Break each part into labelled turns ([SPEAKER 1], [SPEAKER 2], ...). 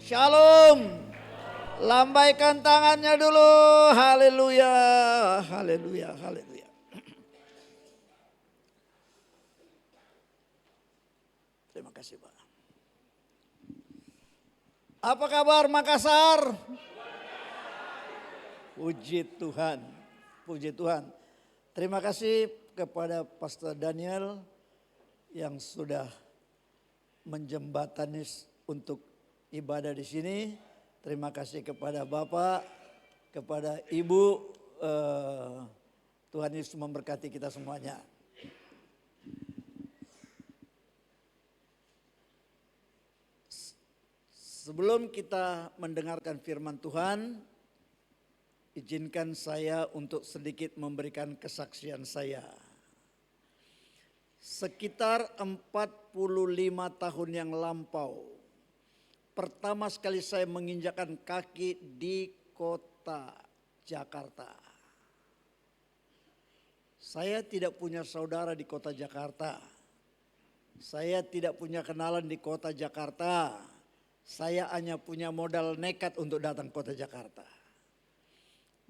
[SPEAKER 1] Shalom. Lambaikan tangannya dulu. Haleluya. Haleluya. Haleluya. Terima kasih, Pak. Apa kabar Makassar? Puji Tuhan. Puji Tuhan. Terima kasih kepada Pastor Daniel yang sudah menjembatani untuk ibadah di sini. Terima kasih kepada Bapak, kepada Ibu. Tuhan Yesus memberkati kita semuanya. Sebelum kita mendengarkan firman Tuhan, izinkan saya untuk sedikit memberikan kesaksian saya. Sekitar 45 tahun yang lampau, pertama sekali saya menginjakkan kaki di kota Jakarta. Saya tidak punya saudara di kota Jakarta. Saya tidak punya kenalan di kota Jakarta. Saya hanya punya modal nekat untuk datang ke kota Jakarta.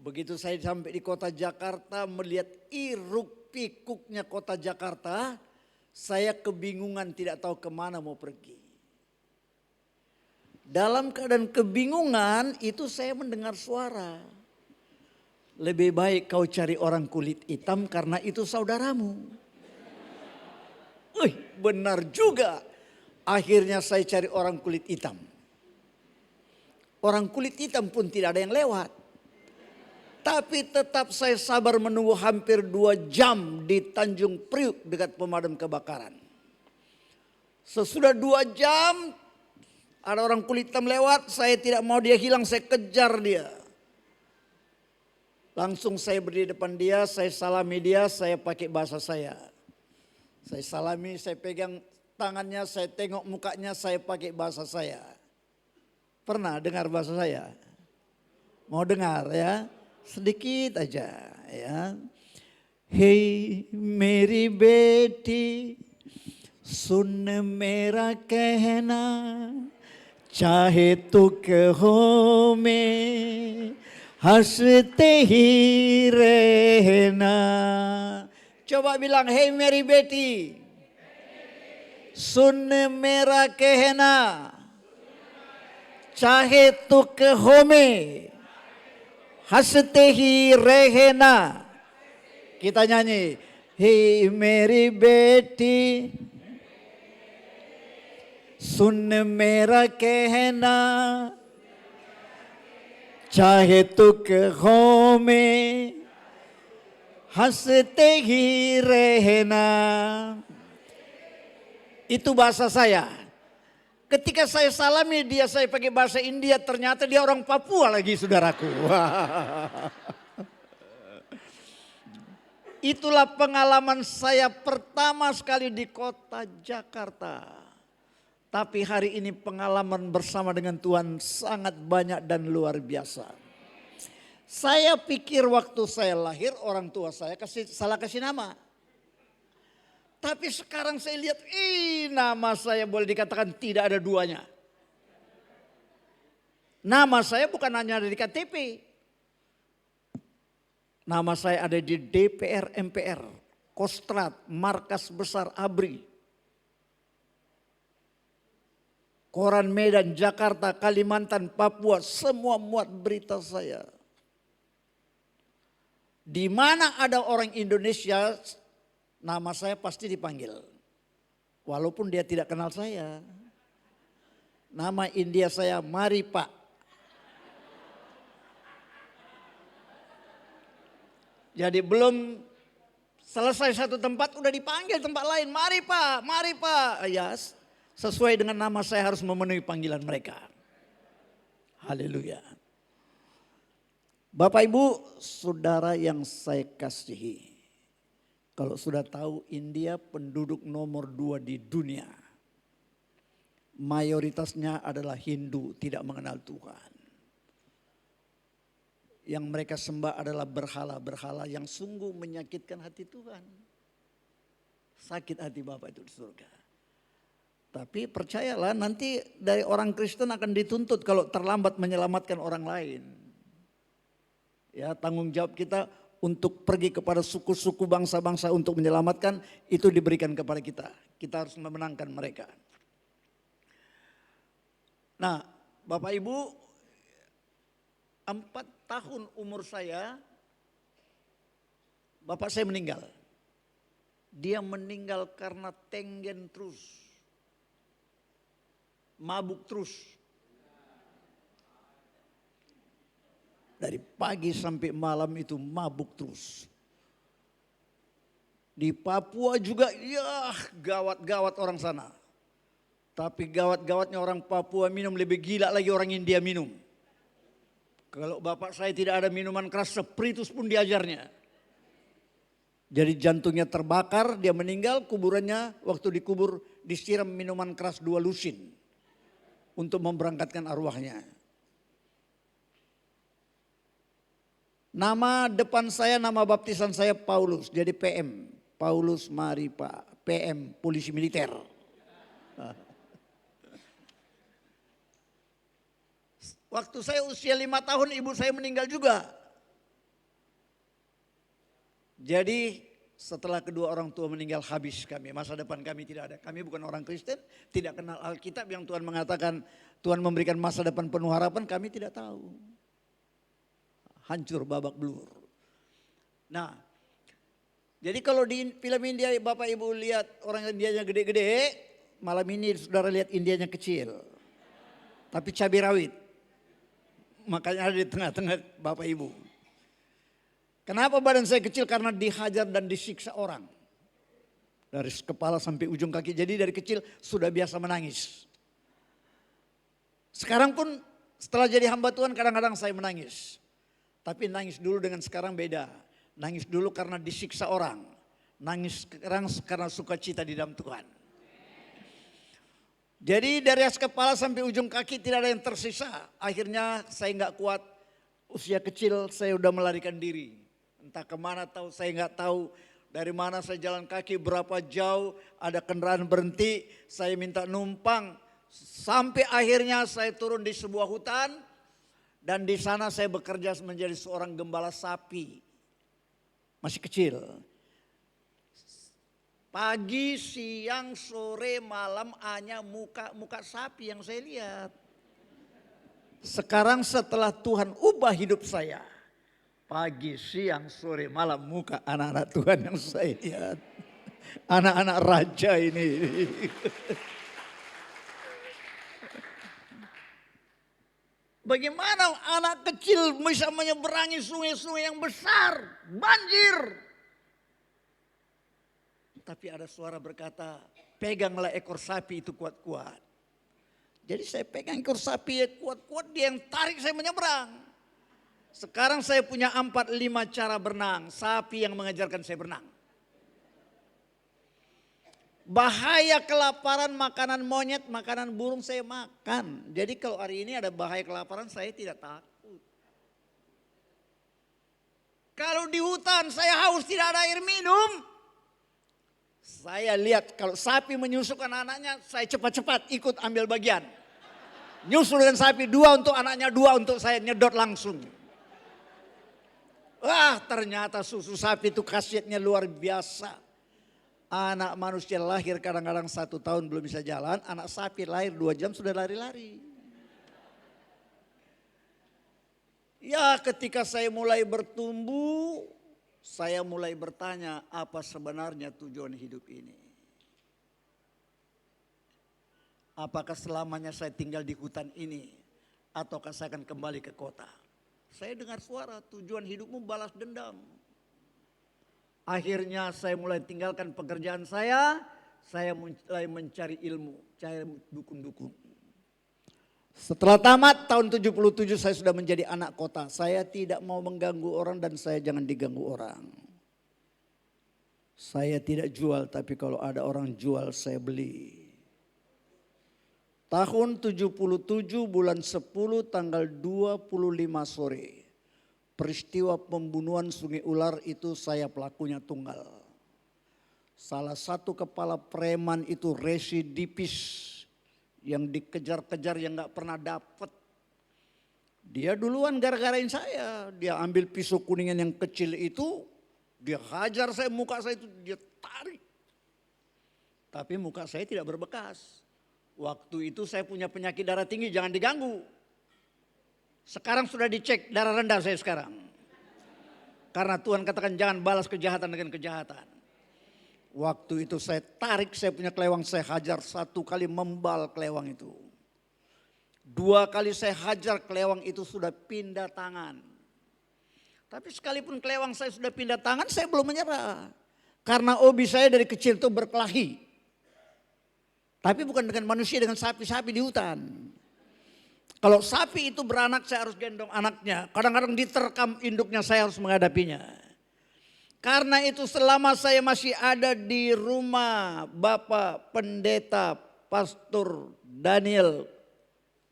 [SPEAKER 1] Begitu saya sampai di kota Jakarta, melihat hiruk pikuknya kota Jakarta, saya kebingungan, tidak tahu kemana mau pergi. Dalam keadaan kebingungan itu saya mendengar suara. Lebih baik kau cari orang kulit hitam karena itu saudaramu. Benar juga. Akhirnya saya cari orang kulit hitam. Orang kulit hitam pun tidak ada yang lewat. Tapi tetap saya sabar menunggu hampir 2 jam di Tanjung Priuk dekat pemadam kebakaran. Sesudah 2 jam ada orang kulit hitam lewat, saya tidak mau dia hilang, saya kejar dia. Langsung saya berdiri depan dia, saya salami dia, saya pakai bahasa saya. Saya salami, saya pegang tangannya, saya tengok mukanya, saya pakai bahasa saya. Pernah dengar bahasa saya? Mau dengar ya? Sedikit aja ya. Hey meri beti, sun mera कहना, चाहे तो कहो में हंसते ही रहना. Coba bilang, hey Mary Betty, सुन मेरा कहना, चाहे तो कहो में हंसते ही रहना. Kita nyanyi, hey Mary Betty, सुन मेरा कहना, चाहे तो कहो में हंसते ही रहना. Itu bahasa saya. Ketika saya salami dia, saya pakai bahasa India, ternyata dia orang Papua lagi, saudaraku. Itulah pengalaman saya pertama sekali di kota Jakarta. Tapi hari ini pengalaman bersama dengan Tuhan sangat banyak dan luar biasa. Saya pikir waktu saya lahir orang tua saya salah kasih nama. Tapi sekarang saya lihat, nama saya boleh dikatakan tidak ada duanya. Nama saya bukan hanya ada di KTP. Nama saya ada di DPR MPR, Kostrad, Markas Besar ABRI. Koran Medan, Jakarta, Kalimantan, Papua, semua muat berita saya. Di mana ada orang Indonesia, nama saya pasti dipanggil. Walaupun dia tidak kenal saya. Nama India saya Mari Pak. Jadi belum selesai satu tempat udah dipanggil tempat lain. Mari Pak, mari Pak. Yes. Sesuai dengan nama saya harus memenuhi panggilan mereka. Haleluya. Bapak Ibu, saudara yang saya kasihi. Kalau sudah tahu India penduduk nomor 2 di dunia. Mayoritasnya adalah Hindu, tidak mengenal Tuhan. Yang mereka sembah adalah berhala-berhala yang sungguh menyakitkan hati Tuhan. Sakit hati Bapak itu di surga. Tapi percayalah nanti dari orang Kristen akan dituntut kalau terlambat menyelamatkan orang lain. Ya, tanggung jawab kita untuk pergi kepada suku-suku bangsa-bangsa untuk menyelamatkan itu diberikan kepada kita. Kita harus memenangkan mereka. Nah, Bapak Ibu, 4 tahun umur saya, bapak saya meninggal. Dia meninggal karena tenggen terus. Mabuk terus. Dari pagi sampai malam itu mabuk terus. Di Papua juga ya gawat-gawat orang sana. Tapi gawat-gawatnya orang Papua minum lebih gila lagi orang India minum. Kalau bapak saya tidak ada minuman keras, spiritus pun diajarnya. Jadi jantungnya terbakar, dia meninggal, kuburannya waktu dikubur disiram minuman keras 2 lusin. Untuk memberangkatkan arwahnya. Nama depan saya, nama baptisan saya Paulus, jadi PM. Paulus mari Pak, PM, polisi militer. Waktu saya usia 5 tahun ibu saya meninggal juga. Jadi setelah kedua orang tua meninggal habis kami, masa depan kami tidak ada. Kami bukan orang Kristen, tidak kenal Alkitab yang Tuhan mengatakan Tuhan memberikan masa depan penuh harapan, kami tidak tahu. Hancur babak belur. Nah, jadi kalau di film India Bapak Ibu lihat orang Indianya gede-gede, malam ini saudara lihat Indianya kecil. Tapi cabai rawit. Makanya ada di tengah-tengah Bapak Ibu. Kenapa badan saya kecil? Karena dihajar dan disiksa orang. Dari kepala sampai ujung kaki. Jadi dari kecil sudah biasa menangis. Sekarang pun setelah jadi hamba Tuhan kadang-kadang saya menangis. Tapi nangis dulu dengan sekarang beda. Nangis dulu karena disiksa orang. Nangis sekarang karena sukacita di dalam Tuhan. Jadi dari atas kepala sampai ujung kaki tidak ada yang tersisa. Akhirnya saya nggak kuat. Usia kecil saya udah melarikan diri. Entah kemana tahu, saya nggak tahu. Dari mana saya jalan kaki, berapa jauh, ada kendaraan berhenti. Saya minta numpang. Sampai akhirnya saya turun di sebuah hutan. Dan di sana saya bekerja menjadi seorang gembala sapi. Masih kecil. Pagi, siang, sore, malam hanya muka sapi yang saya lihat. Sekarang setelah Tuhan ubah hidup saya. Pagi, siang, sore, malam muka anak-anak Tuhan yang saya lihat. Anak-anak raja ini. Bagaimana anak kecil bisa menyeberangi sungai-sungai yang besar, banjir. Tapi ada suara berkata, peganglah ekor sapi itu kuat-kuat. Jadi saya pegang ekor sapi kuat-kuat, dia yang tarik saya menyeberang. Sekarang saya punya 4-5 cara berenang, sapi yang mengajarkan saya berenang. Bahaya kelaparan, makanan monyet, makanan burung saya makan. Jadi kalau hari ini ada bahaya kelaparan saya tidak takut. Kalau di hutan saya haus tidak ada air minum. Saya lihat kalau sapi menyusukan anaknya saya cepat-cepat ikut ambil bagian. Nyusul dengan sapi 2 untuk anaknya, 2 untuk saya, nyedot langsung. Wah ternyata susu sapi itu khasiatnya luar biasa. Anak manusia lahir kadang-kadang 1 tahun belum bisa jalan. Anak sapi lahir 2 jam sudah lari-lari. Ya ketika saya mulai bertumbuh. Saya mulai bertanya apa sebenarnya tujuan hidup ini. Apakah selamanya saya tinggal di hutan ini. Ataukah saya akan kembali ke kota. Saya dengar suara tujuan hidupmu balas dendam. Akhirnya saya mulai tinggalkan pekerjaan saya mulai mencari ilmu, cari dukun-dukun. Setelah tamat tahun 77 saya sudah menjadi anak kota. Saya tidak mau mengganggu orang dan saya jangan diganggu orang. Saya tidak jual tapi kalau ada orang jual saya beli. Tahun 77 bulan 10 tanggal 25 sore. Peristiwa pembunuhan Sungai Ular itu saya pelakunya tunggal. Salah satu kepala preman itu residipis yang dikejar-kejar yang gak pernah dapat. Dia duluan gara-garain saya. Dia ambil pisau kuningan yang kecil itu, dia hajar saya, muka saya itu dia tarik. Tapi muka saya tidak berbekas. Waktu itu saya punya penyakit darah tinggi, jangan diganggu. Sekarang sudah dicek, darah rendah saya sekarang. Karena Tuhan katakan jangan balas kejahatan dengan kejahatan. Waktu itu saya tarik, saya punya kelewang, saya hajar 1 kali membal kelewang itu. 2 kali saya hajar kelewang itu sudah pindah tangan. Tapi sekalipun kelewang saya sudah pindah tangan, saya belum menyerah. Karena hobi saya dari kecil itu berkelahi. Tapi bukan dengan manusia, dengan sapi-sapi di hutan. Kalau sapi itu beranak saya harus gendong anaknya. Kadang-kadang diterkam induknya saya harus menghadapinya. Karena itu selama saya masih ada di rumah Bapak Pendeta Pastor Daniel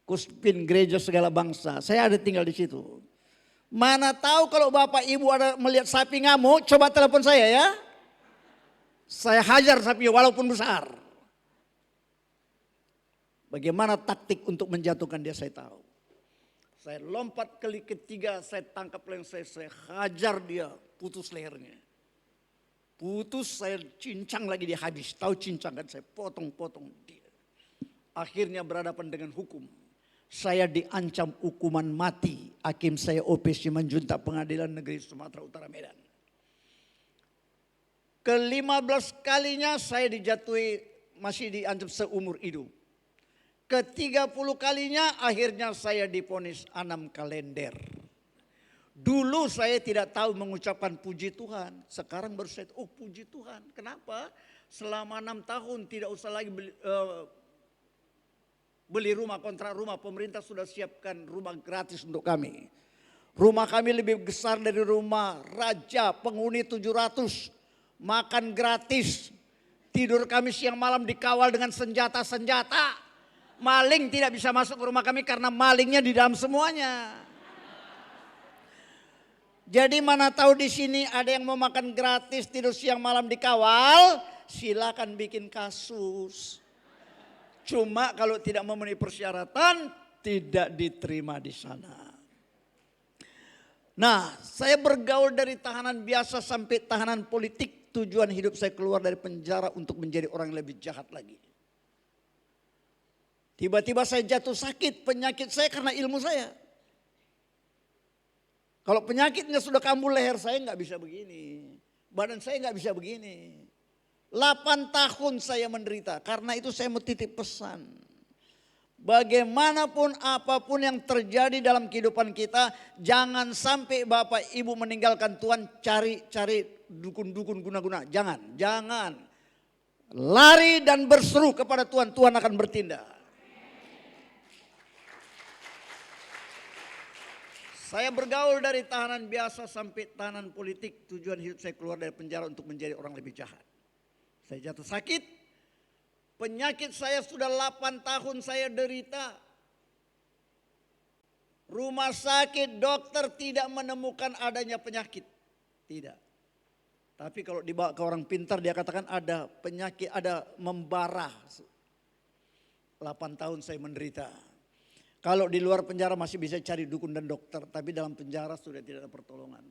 [SPEAKER 1] Kuspin Gereja Segala Bangsa, saya ada tinggal di situ. Mana tahu kalau Bapak Ibu ada melihat sapi ngamuk, coba telepon saya ya. Saya hajar sapi walaupun besar. Bagaimana taktik untuk menjatuhkan dia saya tahu. Saya lompat kali ketiga, saya tangkap leher saya hajar dia, putus lehernya. Putus, saya cincang lagi dia habis. Tahu cincang kan, saya potong-potong dia. Akhirnya berhadapan dengan hukum. Saya diancam hukuman mati. Hakim saya OPC Simanjuntak Pengadilan Negeri Sumatera Utara Medan. Ke-15 kalinya saya dijatuhi, masih diancam seumur hidup. Ke-30 kalinya akhirnya saya divonis 6 kalender. Dulu saya tidak tahu mengucapkan puji Tuhan. Sekarang baru saya tahu, oh puji Tuhan. Kenapa? Selama 6 tahun tidak usah lagi beli rumah, kontrak rumah. Pemerintah sudah siapkan rumah gratis untuk kami. Rumah kami lebih besar dari rumah raja, penghuni 700. Makan gratis. Tidur kami siang malam dikawal dengan senjata-senjata. Maling tidak bisa masuk ke rumah kami karena malingnya di dalam semuanya. Jadi mana tahu di sini ada yang mau makan gratis, tidur siang malam dikawal, silakan bikin kasus. Cuma kalau tidak memenuhi persyaratan tidak diterima di sana. Nah, saya bergaul dari tahanan biasa sampai tahanan politik. Tujuan hidup saya keluar dari penjara untuk menjadi orang yang lebih jahat lagi. Tiba-tiba saya jatuh sakit, penyakit saya karena ilmu saya. Kalau penyakitnya sudah kambuh leher saya nggak bisa begini. Badan saya nggak bisa begini. 8 tahun saya menderita, karena itu saya mau titip pesan. Bagaimanapun apapun yang terjadi dalam kehidupan kita, jangan sampai Bapak Ibu meninggalkan Tuhan cari dukun-dukun guna-guna. Jangan. Lari dan berseru kepada Tuhan, Tuhan akan bertindak. Saya bergaul dari tahanan biasa sampai tahanan politik. Tujuan hidup saya keluar dari penjara untuk menjadi orang lebih jahat. Saya jatuh sakit. Penyakit saya sudah 8 tahun saya derita. Rumah sakit dokter tidak menemukan adanya penyakit. Tidak. Tapi kalau dibawa ke orang pintar dia katakan ada penyakit, ada membara. 8 tahun saya menderita. Kalau di luar penjara masih bisa cari dukun dan dokter, tapi dalam penjara sudah tidak ada pertolongan.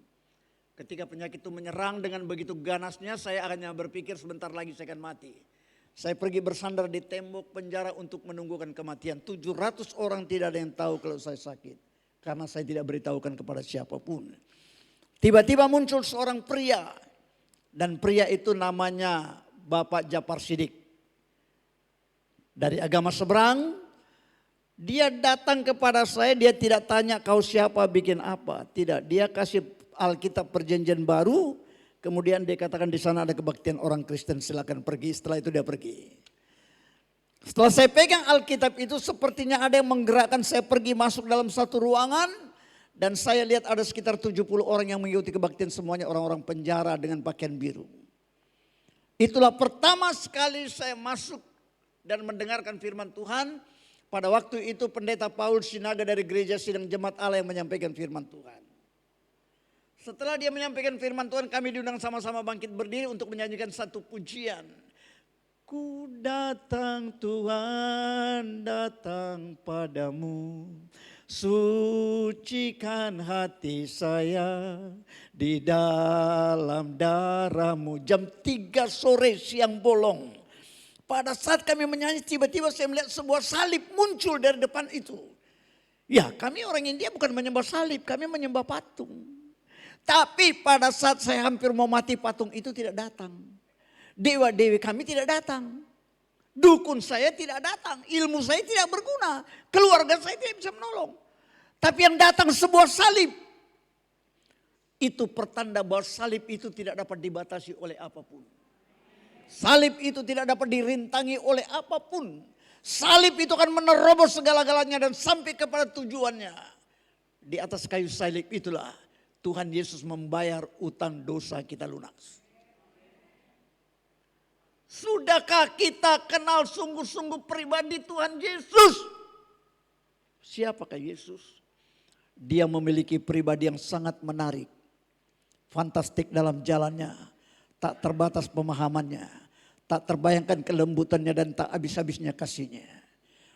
[SPEAKER 1] Ketika penyakit itu menyerang dengan begitu ganasnya, saya hanya berpikir sebentar lagi saya akan mati. Saya pergi bersandar di tembok penjara untuk menunggukan kematian. 700 orang tidak ada yang tahu kalau saya sakit. Karena saya tidak beritahukan kepada siapapun. Tiba-tiba muncul seorang pria. Dan pria itu namanya Bapak Japar Sidik. Dari agama seberang. Dia datang kepada saya, dia tidak tanya kau siapa, bikin apa. Tidak, dia kasih Alkitab Perjanjian Baru. Kemudian dia katakan di sana ada kebaktian orang Kristen, silakan pergi. Setelah itu dia pergi. Setelah saya pegang Alkitab itu sepertinya ada yang menggerakkan saya pergi masuk dalam satu ruangan. Dan saya lihat ada sekitar 70 orang yang mengikuti kebaktian, semuanya orang-orang penjara dengan pakaian biru. Itulah pertama sekali saya masuk dan mendengarkan firman Tuhan. Pada waktu itu pendeta Paul Sinaga dari Gereja Sidang Jemaat Allah yang menyampaikan firman Tuhan. Setelah dia menyampaikan firman Tuhan, kami diundang sama-sama bangkit berdiri untuk menyanyikan satu pujian. Ku datang Tuhan, datang padamu, sucikan hati saya di dalam darah-Mu. Jam 3 sore siang bolong. Pada saat kami menyanyi, tiba-tiba saya melihat sebuah salib muncul dari depan itu. Ya, kami orang India bukan menyembah salib, kami menyembah patung. Tapi pada saat saya hampir mau mati, patung itu tidak datang. Dewa-dewi kami tidak datang. Dukun saya tidak datang. Ilmu saya tidak berguna. Keluarga saya tidak bisa menolong. Tapi yang datang sebuah salib. Itu pertanda bahwa salib itu tidak dapat dibatasi oleh apapun. Salib itu tidak dapat dirintangi oleh apapun. Salib itu akan menerobos segala-galanya dan sampai kepada tujuannya. Di atas kayu salib itulah Tuhan Yesus membayar utang dosa kita lunas. Sudahkah kita kenal sungguh-sungguh pribadi Tuhan Yesus? Siapakah Yesus? Dia memiliki pribadi yang sangat menarik. Fantastik dalam jalannya. Tak terbatas pemahamannya. Tak terbayangkan kelembutannya dan tak habis-habisnya kasihnya.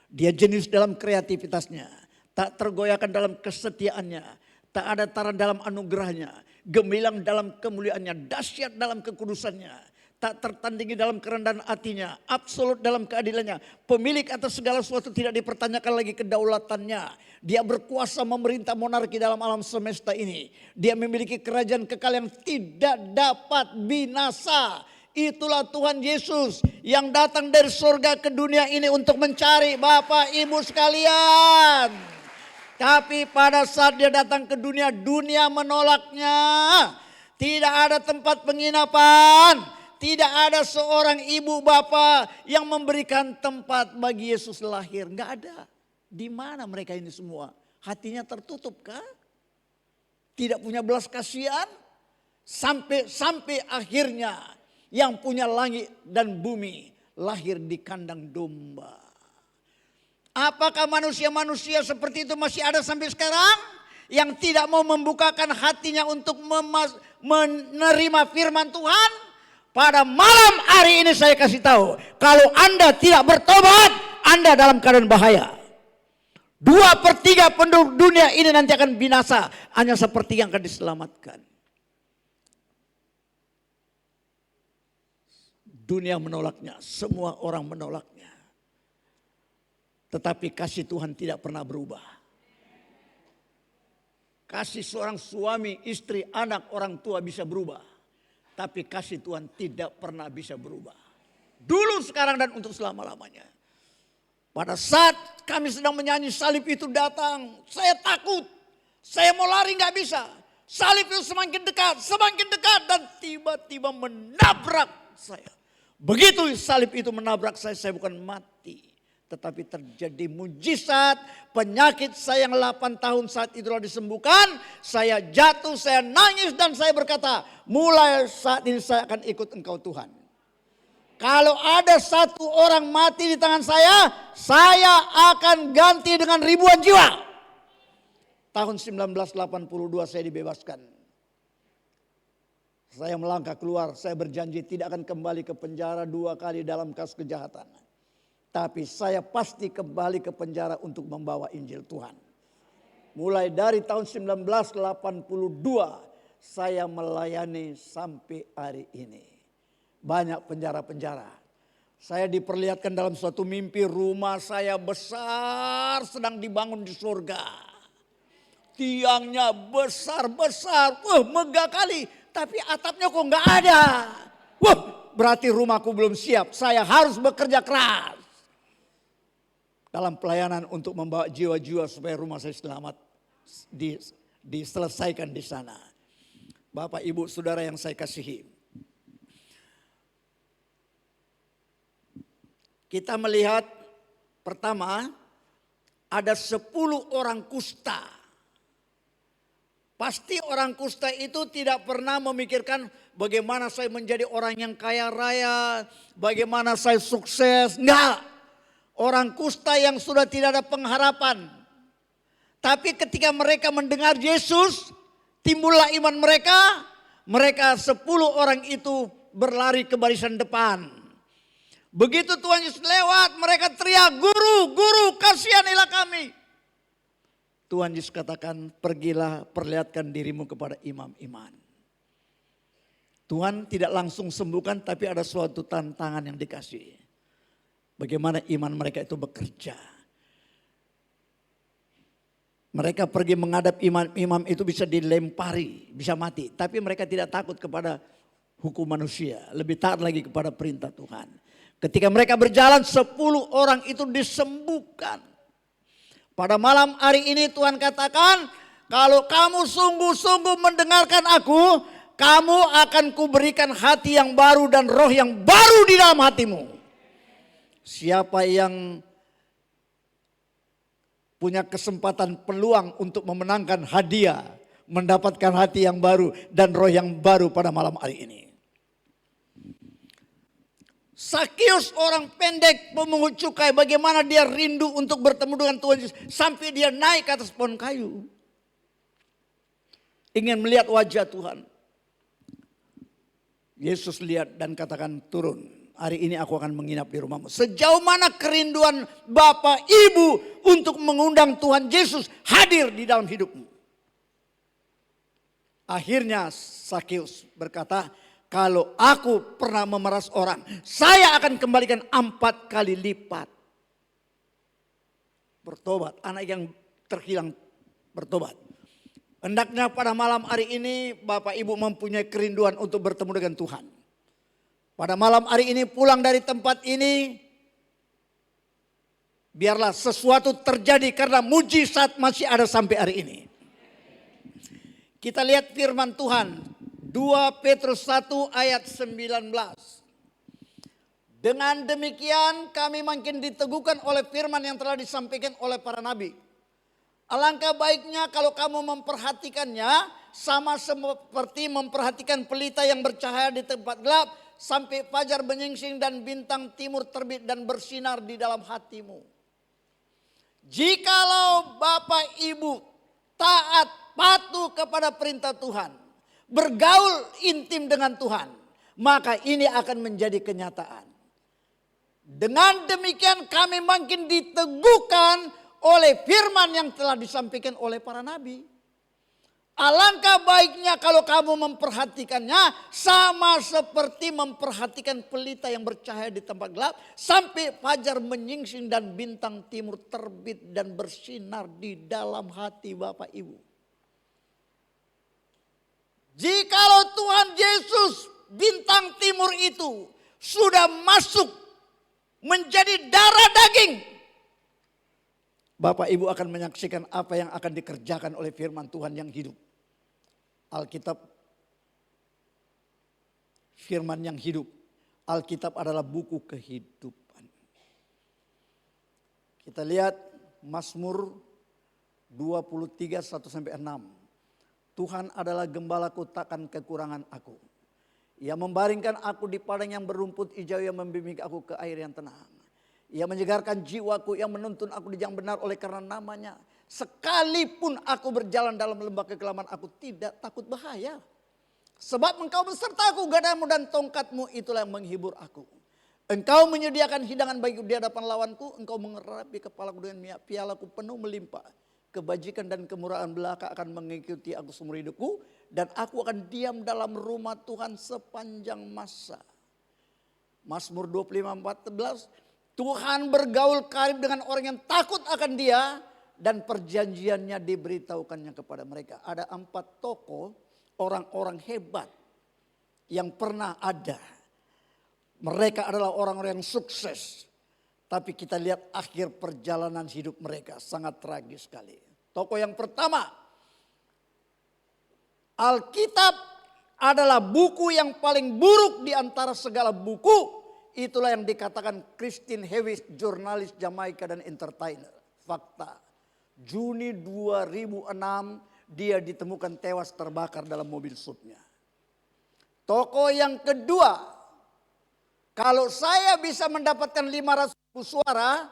[SPEAKER 1] Dia jenius dalam kreativitasnya. Tak tergoyahkan dalam kesetiaannya. Tak ada tara dalam anugerahnya, gemilang dalam kemuliaannya, dahsyat dalam kekudusannya. Tak tertandingi dalam kerendahan hatinya, absolut dalam keadilannya. Pemilik atas segala sesuatu, tidak dipertanyakan lagi kedaulatannya. Dia berkuasa memerintah monarki dalam alam semesta ini. Dia memiliki kerajaan kekal yang tidak dapat binasa. Itulah Tuhan Yesus yang datang dari surga ke dunia ini untuk mencari Bapak Ibu sekalian. Tapi pada saat dia datang ke dunia, dunia menolaknya. Tidak ada tempat penginapan. Tidak ada seorang ibu bapak yang memberikan tempat bagi Yesus lahir. Enggak ada. Di mana mereka ini semua? Hatinya tertutup kah? Tidak punya belas kasihan? Sampai akhirnya yang punya langit dan bumi lahir di kandang domba. Apakah manusia-manusia seperti itu masih ada sampai sekarang? Yang tidak mau membukakan hatinya untuk menerima firman Tuhan? Pada malam hari ini saya kasih tahu. Kalau Anda tidak bertobat, Anda dalam keadaan bahaya. 2/3 penduduk dunia ini nanti akan binasa. Hanya sepertiga yang akan diselamatkan. Dunia menolaknya, semua orang menolaknya. Tetapi kasih Tuhan tidak pernah berubah. Kasih seorang suami, istri, anak, orang tua bisa berubah. Tapi kasih Tuhan tidak pernah bisa berubah. Dulu, sekarang, dan untuk selama-lamanya. Pada saat kami sedang menyanyi salib itu datang, saya takut. Saya mau lari gak bisa. Salib itu semakin dekat dan tiba-tiba menabrak saya. Begitu salib itu menabrak saya bukan mati. Tetapi terjadi mujizat, penyakit saya yang 8 tahun saat itulah disembuhkan. Saya jatuh, saya nangis dan saya berkata, mulai saat ini saya akan ikut Engkau Tuhan. Kalau ada satu orang mati di tangan saya akan ganti dengan ribuan jiwa. Tahun 1982 saya dibebaskan. Saya melangkah keluar, saya berjanji tidak akan kembali ke penjara 2 kali dalam kasus kejahatan. Tapi saya pasti kembali ke penjara untuk membawa Injil Tuhan. Mulai dari tahun 1982 saya melayani sampai hari ini. Banyak penjara-penjara. Saya diperlihatkan dalam suatu mimpi rumah saya besar sedang dibangun di surga. Tiangnya besar-besar, megah kali. Tapi atapnya kok nggak ada. Berarti rumahku belum siap. Saya harus bekerja keras dalam pelayanan untuk membawa jiwa-jiwa supaya rumah saya selamat diselesaikan di sana. Bapak, Ibu, Saudara yang saya kasihi. Kita melihat pertama ada 10 orang kusta. Pasti orang kusta itu tidak pernah memikirkan bagaimana saya menjadi orang yang kaya raya, bagaimana saya sukses. Enggak. Orang kusta yang sudah tidak ada pengharapan. Tapi ketika mereka mendengar Yesus, Timbullah iman mereka. Mereka 10 orang itu berlari ke barisan depan. Begitu Tuhan Yesus lewat, mereka teriak, "Guru, guru, kasihanilah kami." Tuhan Yesus katakan, "Pergilah, perlihatkan dirimu kepada imam-iman." Tuhan tidak langsung sembuhkan, tapi ada suatu tantangan yang dikasih. Bagaimana iman mereka itu bekerja. Mereka pergi menghadap imam-imam itu bisa dilempari, bisa mati. Tapi mereka tidak takut kepada hukum manusia. Lebih taat lagi kepada perintah Tuhan. Ketika mereka berjalan 10 orang itu disembuhkan. Pada malam hari ini Tuhan katakan, kalau kamu sungguh-sungguh mendengarkan aku, kamu akan kuberikan hati yang baru dan roh yang baru di dalam hatimu. Siapa yang punya kesempatan peluang untuk memenangkan hadiah, mendapatkan hati yang baru dan roh yang baru pada malam hari ini. Sakius orang pendek pemungut cukai, bagaimana dia rindu untuk bertemu dengan Tuhan Yesus sampai dia naik ke atas pohon kayu. Ingin melihat wajah Tuhan. Yesus lihat dan katakan, "Turun. Hari ini aku akan menginap di rumahmu." Sejauh mana kerinduan Bapak Ibu untuk mengundang Tuhan Yesus hadir di dalam hidupmu. Akhirnya Sakius berkata, "Kalau aku pernah memeras orang, saya akan kembalikan 4 kali lipat." Bertobat, anak yang terhilang bertobat. Hendaknya pada malam hari ini Bapak Ibu mempunyai kerinduan untuk bertemu dengan Tuhan. Pada malam hari ini pulang dari tempat ini, biarlah sesuatu terjadi karena mujizat masih ada sampai hari ini. Kita lihat firman Tuhan, 2 Petrus 1 ayat 19. Dengan demikian kami makin diteguhkan oleh firman yang telah disampaikan oleh para nabi. Alangkah baiknya kalau kamu memperhatikannya sama seperti memperhatikan pelita yang bercahaya di tempat gelap, sampai fajar menyingsing dan bintang timur terbit dan bersinar di dalam hatimu. Jikalau Bapak Ibu taat patuh kepada perintah Tuhan, bergaul intim dengan Tuhan, maka ini akan menjadi kenyataan. Dengan demikian kami makin diteguhkan oleh firman yang telah disampaikan oleh para nabi. Alangkah baiknya kalau kamu memperhatikannya sama seperti memperhatikan pelita yang bercahaya di tempat gelap, sampai fajar menyingsing dan bintang timur terbit dan bersinar di dalam hati Bapak Ibu. Jikalau Tuhan Yesus bintang timur itu sudah masuk menjadi darah daging, Bapak Ibu akan menyaksikan apa yang akan dikerjakan oleh firman Tuhan yang hidup. Alkitab, firman yang hidup. Alkitab adalah buku kehidupan. Kita lihat Mazmur 23 1-6. Tuhan adalah gembalaku, takkan kekurangan aku. Ia membaringkan aku di padang yang berumput hijau, yang membimbing aku ke air yang tenang. Ia menyegarkan jiwaku, yang menuntun aku di jalan benar oleh karena namanya. Sekalipun aku berjalan dalam lembah kegelapan, aku tidak takut bahaya. Sebab engkau besertaku, gadamu dan tongkatmu itulah yang menghibur aku. Engkau menyediakan hidangan bagi di hadapan lawanku, engkau mengerapi kepalaku dengan minyak, pialaku penuh melimpah. Kebajikan dan kemurahan belaka akan mengikuti aku seumur hidupku, dan aku akan diam dalam rumah Tuhan sepanjang masa. Mazmur 25:14, Tuhan bergaul karib dengan orang yang takut akan Dia, dan perjanjiannya diberitahukannya kepada mereka. Ada 4 tokoh orang-orang hebat yang pernah ada. Mereka adalah orang-orang yang sukses. Tapi kita lihat akhir perjalanan hidup mereka sangat tragis sekali. Tokoh yang pertama, Alkitab adalah buku yang paling buruk di antara segala buku. Itulah yang dikatakan Christine Hewis, jurnalis Jamaika dan entertainer. Fakta. Juni 2006 dia ditemukan tewas terbakar dalam mobil SUV-nya. Tokoh yang kedua, kalau saya bisa mendapatkan 500.000 suara,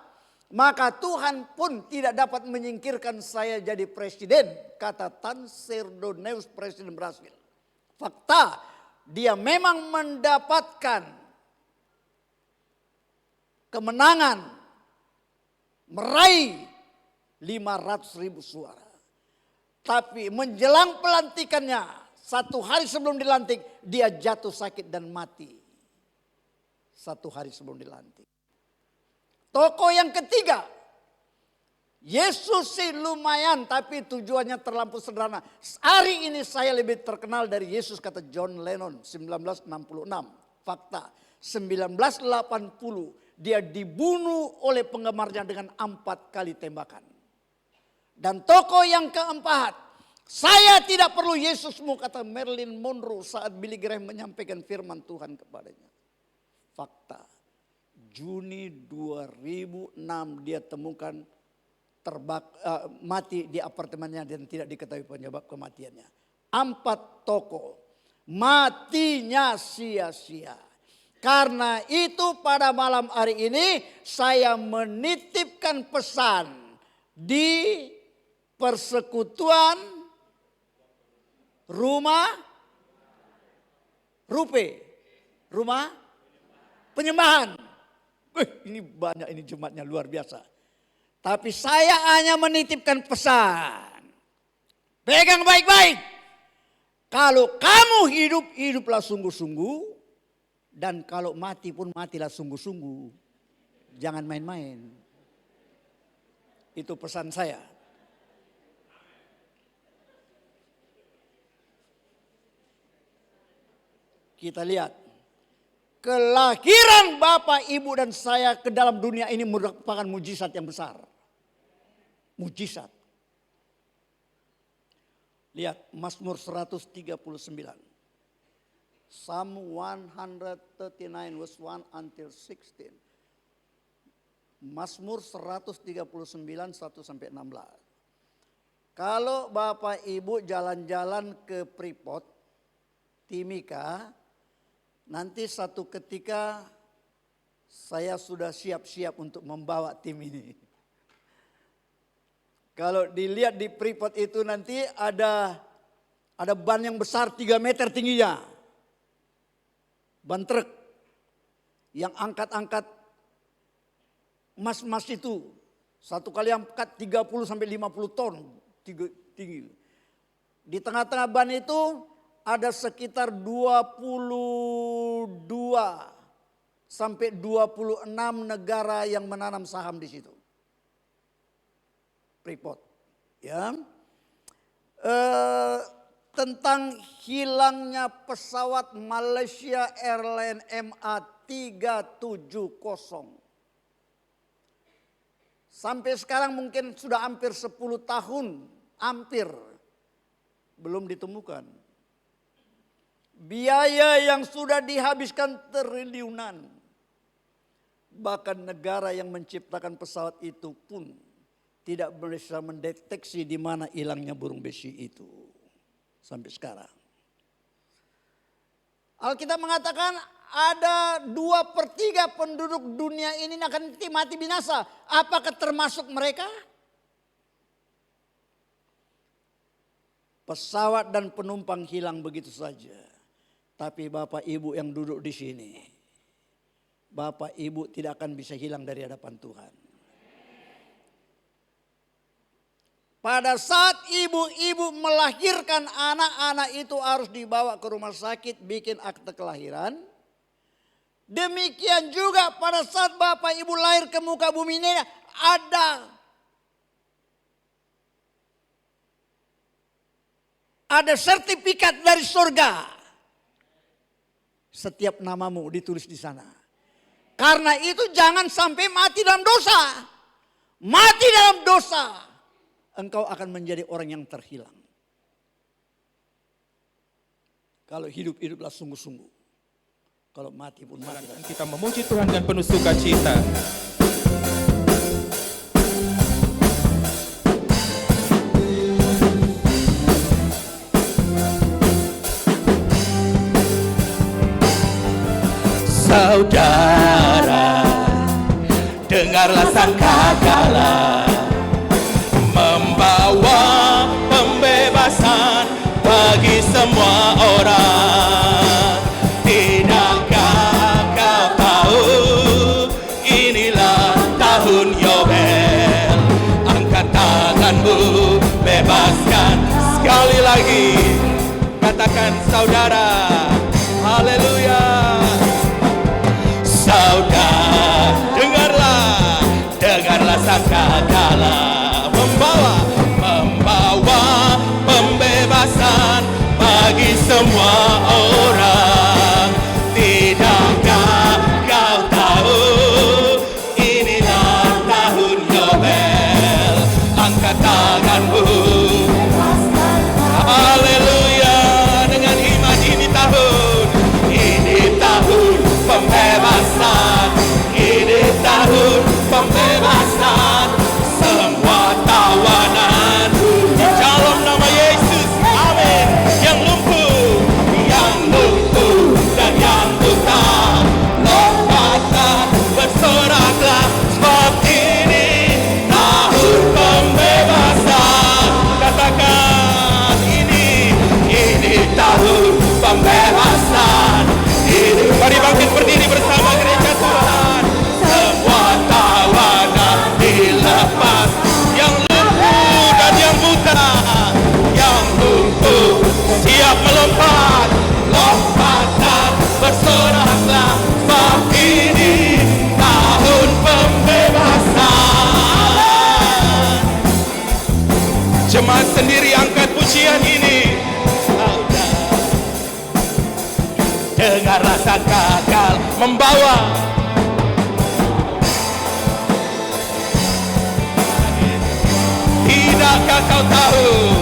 [SPEAKER 1] maka Tuhan pun tidak dapat menyingkirkan saya jadi presiden, kata Tan Serdoneus, presiden Brasil. Fakta, dia memang mendapatkan kemenangan, meraih 500.000 suara. Tapi menjelang pelantikannya, 1 hari sebelum dilantik, dia jatuh sakit dan mati. 1 hari sebelum dilantik. Tokoh yang ketiga, Yesus sih lumayan tapi tujuannya terlampau sederhana. Hari ini saya lebih terkenal dari Yesus, kata John Lennon 1966. Fakta, 1980 dia dibunuh oleh penggemarnya dengan 4 kali tembakan. Dan tokoh yang keempat, saya tidak perlu Yesusmu, kata Marilyn Monroe saat Billy Graham menyampaikan firman Tuhan kepadanya. Fakta, Juni 2006 dia temukan mati di apartemennya dan tidak diketahui penyebab kematiannya. 4 tokoh matinya sia-sia. Karena itu pada malam hari ini saya menitipkan pesan di persekutuan rumah penyembahan. Ini banyak, ini jemaatnya luar biasa. Tapi saya hanya menitipkan pesan. Pegang baik-baik. Kalau kamu hidup, hiduplah sungguh-sungguh. Dan kalau mati pun matilah sungguh-sungguh. Jangan main-main. Itu pesan saya. Kita lihat. Kelahiran Bapak, Ibu dan saya ke dalam dunia ini merupakan mujizat yang besar. Mujizat. Lihat Mazmur 139. Psalm 139 verse 1 until 16. Mazmur 139 1 sampai 16. Kalau Bapak Ibu jalan-jalan ke Freeport, Timika, nanti satu ketika saya sudah siap-siap untuk membawa tim ini. Kalau dilihat di Freeport itu nanti ada ban yang besar 3 meter tingginya. Ban truk yang angkat-angkat emas-emas itu. Satu kali angkat 30 sampai 50 ton tinggi. Di tengah-tengah ban itu ada sekitar 22 sampai 26 negara yang menanam saham di situ. Freeport. Ya. Tentang hilangnya pesawat Malaysia Airlines MA370. Sampai sekarang mungkin sudah hampir 10 tahun. Hampir. Belum ditemukan. Biaya yang sudah dihabiskan triliunan. Bahkan negara yang menciptakan pesawat itu pun tidak bisa mendeteksi di mana hilangnya burung besi itu. Sampai sekarang. Alkitab mengatakan ada 2/3 penduduk dunia ini akan mati binasa. Apakah termasuk mereka? Pesawat dan penumpang hilang begitu saja. Tapi Bapak Ibu yang duduk di sini, Bapak Ibu tidak akan bisa hilang dari hadapan Tuhan. Pada saat ibu-ibu melahirkan anak-anak itu harus dibawa ke rumah sakit, bikin akte kelahiran. Demikian juga pada saat Bapak Ibu lahir ke muka bumi ini ada sertifikat dari surga. Setiap namamu ditulis di sana. Karena itu jangan sampai mati dalam dosa. Mati dalam dosa, engkau akan menjadi orang yang terhilang. Kalau hidup, hiduplah sungguh-sungguh. Kalau mati pun mati.
[SPEAKER 2] Kita memuji Tuhan dengan penuh sukacita. Saudara, dengar dengarlah sangkakala, membawa pembebasan bagi semua orang. Tidakkah kau tahu inilah tahun Yobel? Angkat tanganmu, bebaskan. Sekali lagi katakan saudara, haleluya. Saudara, dengarlah sangkakala, membawa pembebasan bagi semua orang. Tidakkah kau tahu inilah tahun Yobel? Angkat tanganmu, haleluya. Dengan iman ini tahun pembebasan, ini tahun pembebasan semua tawanan di dalam nama Yesus, amin. Yang lumpuh dan yang buta, lompatlah, bersoraklah, sebab ini tahun pembebasan. Katakan ini tahun pembebasan. Mari bangkit berdiri bersama gereja Tuhan. Semua tawanan dilepas, yang lumpuh dan yang buta, yang lumpuh siap melompat, lompatlah, bersoraklah, sebab ini tahun pembebasan. Jemaat sendiri angkat pujian ini. Dengarlah sangkakala, membawa tidakkah kau tahu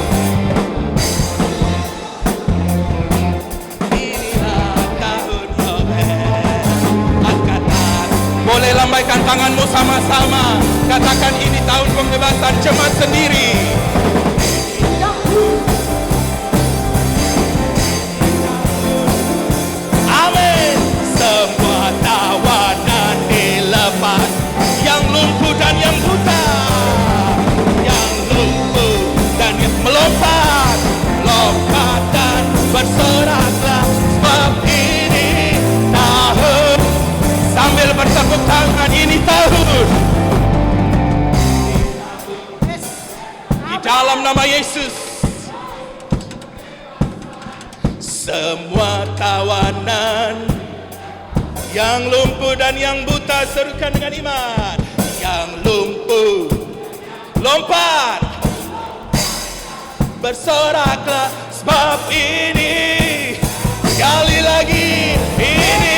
[SPEAKER 2] inilah tahun Yobel? Angkatan, boleh lambaikan tanganmu sama-sama, katakan ini tahun pembebasan. Jemaat sendiri, amin. Semua tawanan dilepas, yang lumpuh dan yang buta, yang lumpuh dan yang melompat, lompat dan bersoraklah, sebab ini tahun. Sambil bertepuk tangan, ini tahun. Di dalam nama Yesus, semua tawanan, yang lumpuh dan yang buta, serukan dengan iman. Yang lumpuh, lompat, bersoraklah, sebab ini, sekali lagi, ini